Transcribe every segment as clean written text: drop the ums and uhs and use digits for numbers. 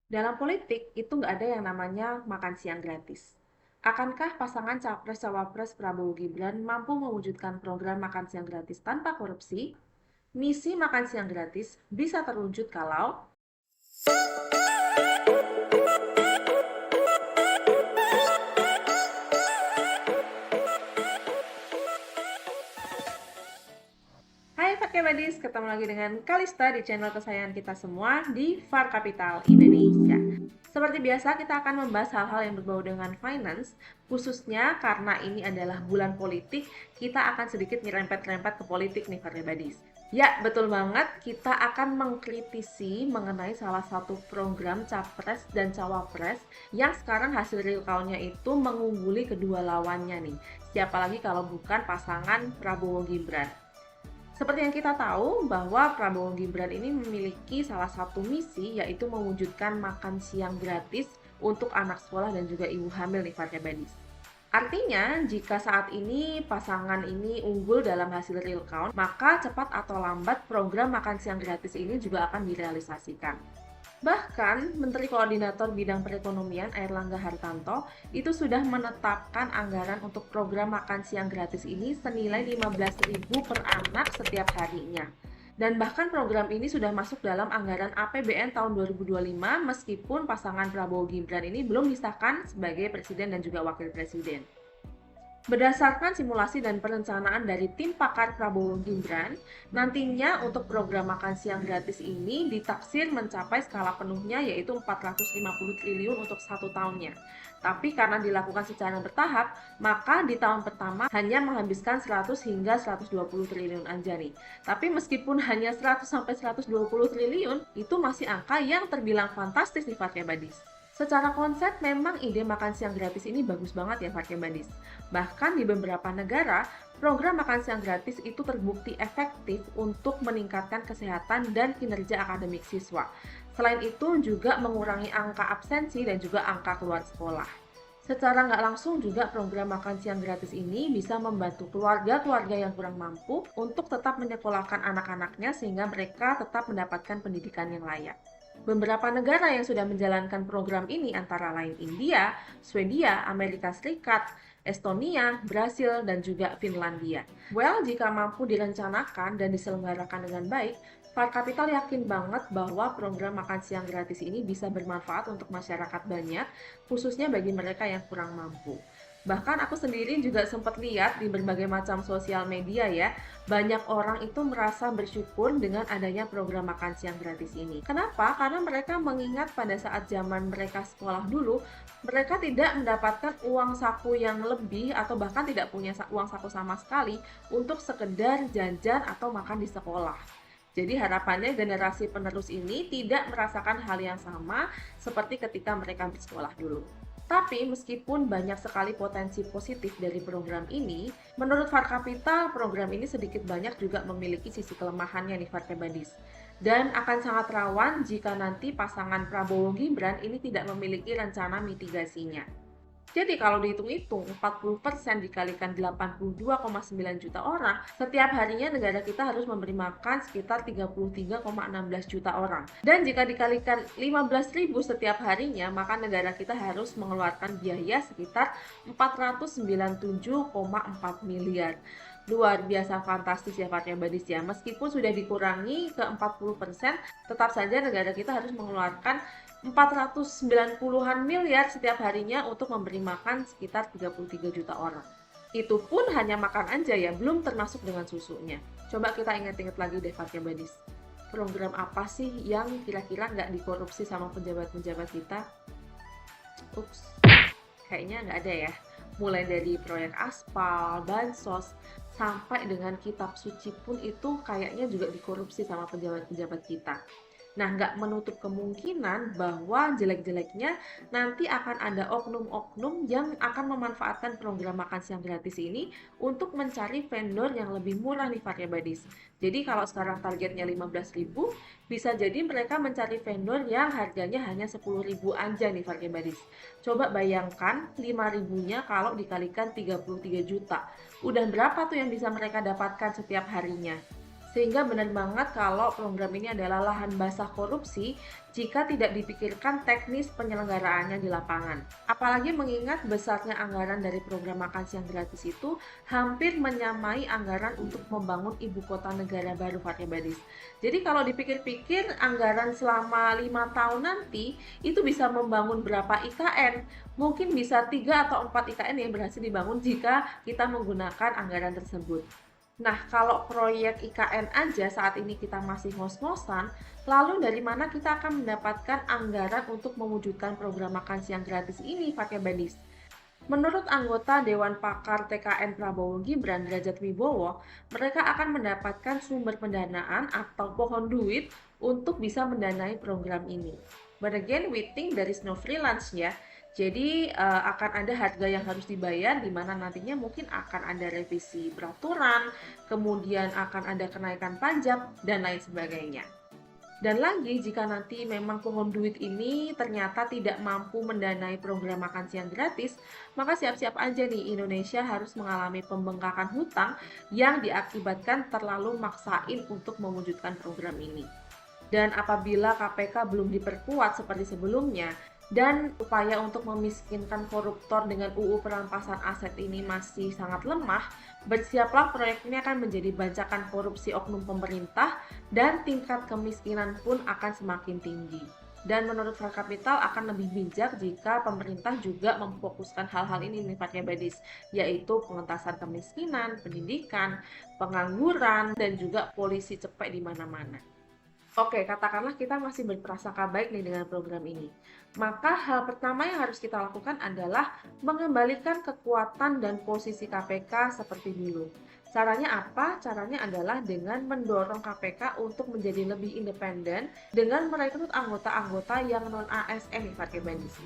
Dalam politik, itu nggak ada yang namanya makan siang gratis. Akankah pasangan Capres-Cawapres Prabowo Gibran mampu mewujudkan program makan siang gratis tanpa korupsi? Misi makan siang gratis bisa terwujud kalau Hai Pakai Badis, ketemu lagi dengan Kalista di channel kesayangan kita semua di Far Capital Indonesia. Seperti biasa, kita akan membahas hal-hal yang berbau dengan finance, khususnya karena ini adalah bulan politik, kita akan sedikit nyerempet-rempet ke politik nih Pakai Badis. Ya, betul banget, kita akan mengkritisi mengenai salah satu program Capres dan Cawapres yang sekarang hasil real count-nya itu mengungguli kedua lawannya nih. Siapa lagi kalau bukan pasangan Prabowo Gibran. Seperti yang kita tahu bahwa Prabowo Gibran ini memiliki salah satu misi yaitu mewujudkan makan siang gratis untuk anak sekolah dan juga ibu hamil nih Farka Badis. Artinya, jika saat ini pasangan ini unggul dalam hasil real count, maka cepat atau lambat program makan siang gratis ini juga akan direalisasikan. Bahkan, Menteri Koordinator Bidang Perekonomian Airlangga Hartarto itu sudah menetapkan anggaran untuk program makan siang gratis ini senilai 15.000 per anak setiap harinya. Dan bahkan program ini sudah masuk dalam anggaran APBN tahun 2025 meskipun pasangan Prabowo Gibran ini belum disahkan sebagai presiden dan juga wakil presiden. Berdasarkan simulasi dan perencanaan dari tim pakar Prabowo Gibran, nantinya untuk program makan siang gratis ini ditaksir mencapai skala penuhnya yaitu 450 triliun untuk satu tahunnya. Tapi karena dilakukan secara bertahap, maka di tahun pertama hanya menghabiskan 100 hingga 120 triliun aja nih. Tapi meskipun hanya 100 sampai 120 triliun, itu masih angka yang terbilang fantastis nih Fatya Badis. Secara konsep memang ide makan siang gratis ini bagus banget ya Farke Badis. Bahkan di beberapa negara, program makan siang gratis itu terbukti efektif untuk meningkatkan kesehatan dan kinerja akademik siswa. Selain itu juga mengurangi angka absensi dan juga angka keluar sekolah. Secara nggak langsung juga program makan siang gratis ini bisa membantu keluarga-keluarga yang kurang mampu untuk tetap menyekolahkan anak-anaknya sehingga mereka tetap mendapatkan pendidikan yang layak. Beberapa negara yang sudah menjalankan program ini antara lain India, Swedia, Amerika Serikat, Estonia, Brasil, dan juga Finlandia. Well, jika mampu direncanakan dan diselenggarakan dengan baik, Far Capital yakin banget bahwa program makan siang gratis ini bisa bermanfaat untuk masyarakat banyak, khususnya bagi mereka yang kurang mampu. Bahkan aku sendiri juga sempat lihat di berbagai macam sosial media ya, banyak orang itu merasa bersyukur dengan adanya program makan siang gratis ini. Kenapa? Karena mereka mengingat pada saat zaman mereka sekolah dulu, mereka tidak mendapatkan uang saku yang lebih atau bahkan tidak punya uang saku sama sekali untuk sekedar jajan atau makan di sekolah. Jadi harapannya generasi penerus ini tidak merasakan hal yang sama seperti ketika mereka bersekolah dulu. Tapi meskipun banyak sekali potensi positif dari program ini, menurut Far Capital program ini sedikit banyak juga memiliki sisi kelemahannya nih Farka Badis. Dan akan sangat rawan jika nanti pasangan Prabowo Gibran ini tidak memiliki rencana mitigasinya. Jadi kalau dihitung-hitung 40% dikalikan 82,9 juta orang, setiap harinya negara kita harus memberi makan sekitar 33,16 juta orang. Dan jika dikalikan 15.000 setiap harinya, maka negara kita harus mengeluarkan biaya sekitar 497,4 miliar. Luar biasa fantastis ya Fatya Badis ya. Meskipun sudah dikurangi ke 40%, tetap saja negara kita harus mengeluarkan 490-an miliar setiap harinya untuk memberi makan sekitar 33 juta orang. Itu pun hanya makan aja ya, belum termasuk dengan susunya. Coba kita ingat-ingat lagi deh Fatya Badis. Program apa sih yang kira-kira nggak dikorupsi sama pejabat-pejabat kita? Ups, kayaknya nggak ada ya. Mulai dari proyek aspal, bansos, sampai dengan kitab suci pun itu kayaknya juga dikorupsi sama pejabat-pejabat kita. Nah, nggak menutup kemungkinan bahwa jelek-jeleknya nanti akan ada oknum-oknum yang akan memanfaatkan program makan siang gratis ini untuk mencari vendor yang lebih murah nih Fatya Badis. Jadi kalau sekarang targetnya 15.000, bisa jadi mereka mencari vendor yang harganya hanya 10.000 aja nih Fatya Badis. Coba bayangkan 5.000-nya kalau dikalikan 33 juta. Udah berapa tuh yang bisa mereka dapatkan setiap harinya? Sehingga benar banget kalau program ini adalah lahan basah korupsi jika tidak dipikirkan teknis penyelenggaraannya di lapangan. Apalagi mengingat besarnya anggaran dari program makan siang gratis itu hampir menyamai anggaran untuk membangun ibu kota negara baru, Fathia Badis. Jadi kalau dipikir-pikir anggaran selama 5 tahun nanti itu bisa membangun berapa IKN? Mungkin bisa 3 atau 4 IKN yang berhasil dibangun jika kita menggunakan anggaran tersebut. Nah, kalau proyek IKN aja saat ini kita masih ngos-ngosan, lalu dari mana kita akan mendapatkan anggaran untuk mewujudkan program makan siang gratis ini, Fathia Badis? Menurut anggota Dewan Pakar TKN Prabowo Gibran Derajat Wibowo, mereka akan mendapatkan sumber pendanaan atau pohon duit untuk bisa mendanai program ini. But again, we think there is no freelance ya. Jadi akan ada harga yang harus dibayar di mana nantinya mungkin akan ada revisi peraturan, kemudian akan ada kenaikan pajak dan lain sebagainya. Dan lagi jika nanti memang pohon duit ini ternyata tidak mampu mendanai program makan siang gratis, maka siap-siap aja nih Indonesia harus mengalami pembengkakan hutang yang diakibatkan terlalu maksain untuk mewujudkan program ini. Dan apabila KPK belum diperkuat seperti sebelumnya, dan upaya untuk memiskinkan koruptor dengan UU perampasan aset ini masih sangat lemah, bersiaplah proyek ini akan menjadi bancakan korupsi oknum pemerintah dan tingkat kemiskinan pun akan semakin tinggi. Dan menurut Far Capital akan lebih bijak jika pemerintah juga memfokuskan hal-hal ini nih Fathia Badis, yaitu pengentasan kemiskinan, pendidikan, pengangguran, dan juga polisi cepek di mana-mana. Oke, katakanlah kita masih berprasangka baik nih dengan program ini. Maka hal pertama yang harus kita lakukan adalah mengembalikan kekuatan dan posisi KPK seperti dulu. Caranya apa? Caranya adalah dengan mendorong KPK untuk menjadi lebih independen dengan merekrut anggota-anggota yang non-ASN, Fathia Badis.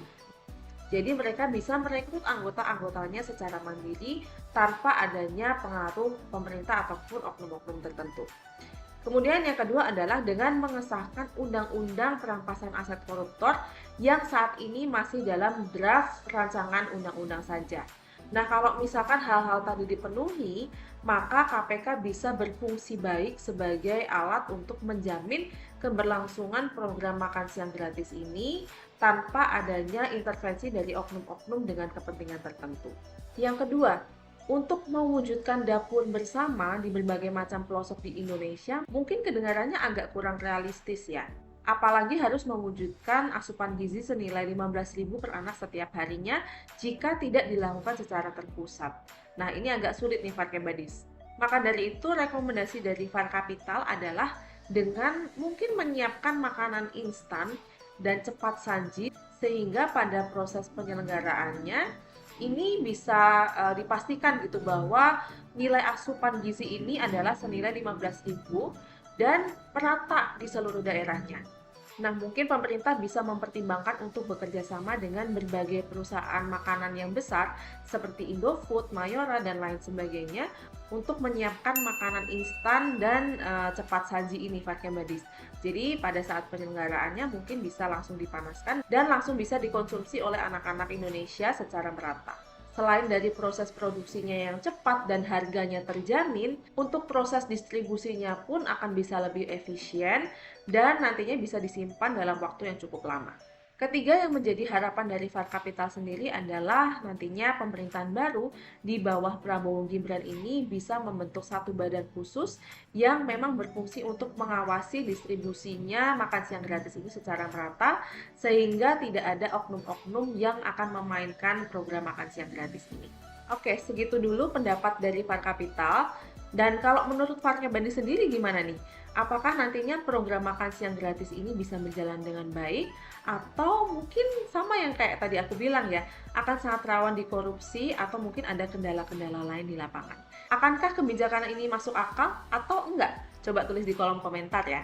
Jadi mereka bisa merekrut anggota-anggotanya secara mandiri tanpa adanya pengaruh pemerintah ataupun oknum-oknum tertentu. Kemudian yang kedua adalah dengan mengesahkan undang-undang perampasan aset koruptor yang saat ini masih dalam draft rancangan undang-undang saja. Nah, kalau misalkan hal-hal tadi dipenuhi, maka KPK bisa berfungsi baik sebagai alat untuk menjamin keberlangsungan program makan siang gratis ini tanpa adanya intervensi dari oknum-oknum dengan kepentingan tertentu. Yang kedua, untuk mewujudkan dapur bersama di berbagai macam pelosok di Indonesia, mungkin kedengarannya agak kurang realistis ya. Apalagi harus mewujudkan asupan gizi senilai 15.000 per anak setiap harinya jika tidak dilakukan secara terpusat. Nah, ini agak sulit nih Fathia Badis. Maka dari itu, rekomendasi dari Far Capital adalah dengan mungkin menyiapkan makanan instan dan cepat saji sehingga pada proses penyelenggaraannya ini bisa dipastikan gitu bahwa nilai asupan gizi ini adalah senilai 15.000 dan merata di seluruh daerahnya. Nah, mungkin pemerintah bisa mempertimbangkan untuk bekerja sama dengan berbagai perusahaan makanan yang besar seperti Indofood, Mayora, dan lain sebagainya untuk menyiapkan makanan instan dan cepat saji ini, Fathia Badis. Jadi pada saat penyelenggaraannya mungkin bisa langsung dipanaskan dan langsung bisa dikonsumsi oleh anak-anak Indonesia secara merata. Selain dari proses produksinya yang cepat dan harganya terjamin, untuk proses distribusinya pun akan bisa lebih efisien dan nantinya bisa disimpan dalam waktu yang cukup lama. Ketiga yang menjadi harapan dari Far Capital sendiri adalah nantinya pemerintahan baru di bawah Prabowo Gibran ini bisa membentuk satu badan khusus yang memang berfungsi untuk mengawasi distribusinya makan siang gratis ini secara merata sehingga tidak ada oknum-oknum yang akan memainkan program makan siang gratis ini. Oke, segitu dulu pendapat dari Far Capital. Dan kalau menurut Fathia Badis sendiri gimana nih? Apakah nantinya program makan siang gratis ini bisa berjalan dengan baik? Atau mungkin sama yang kayak tadi aku bilang ya, akan sangat rawan dikorupsi atau mungkin ada kendala-kendala lain di lapangan? Akankah kebijakan ini masuk akal atau enggak? Coba tulis di kolom komentar ya.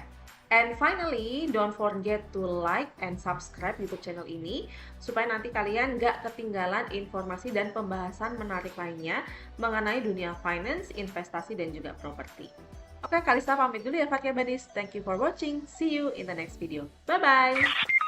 And finally, don't forget to like and subscribe YouTube channel ini supaya nanti kalian nggak ketinggalan informasi dan pembahasan menarik lainnya mengenai dunia finance, investasi, dan juga properti. Oke, Kalista pamit dulu ya Fathia Badis. Thank you for watching. See you in the next video. Bye-bye!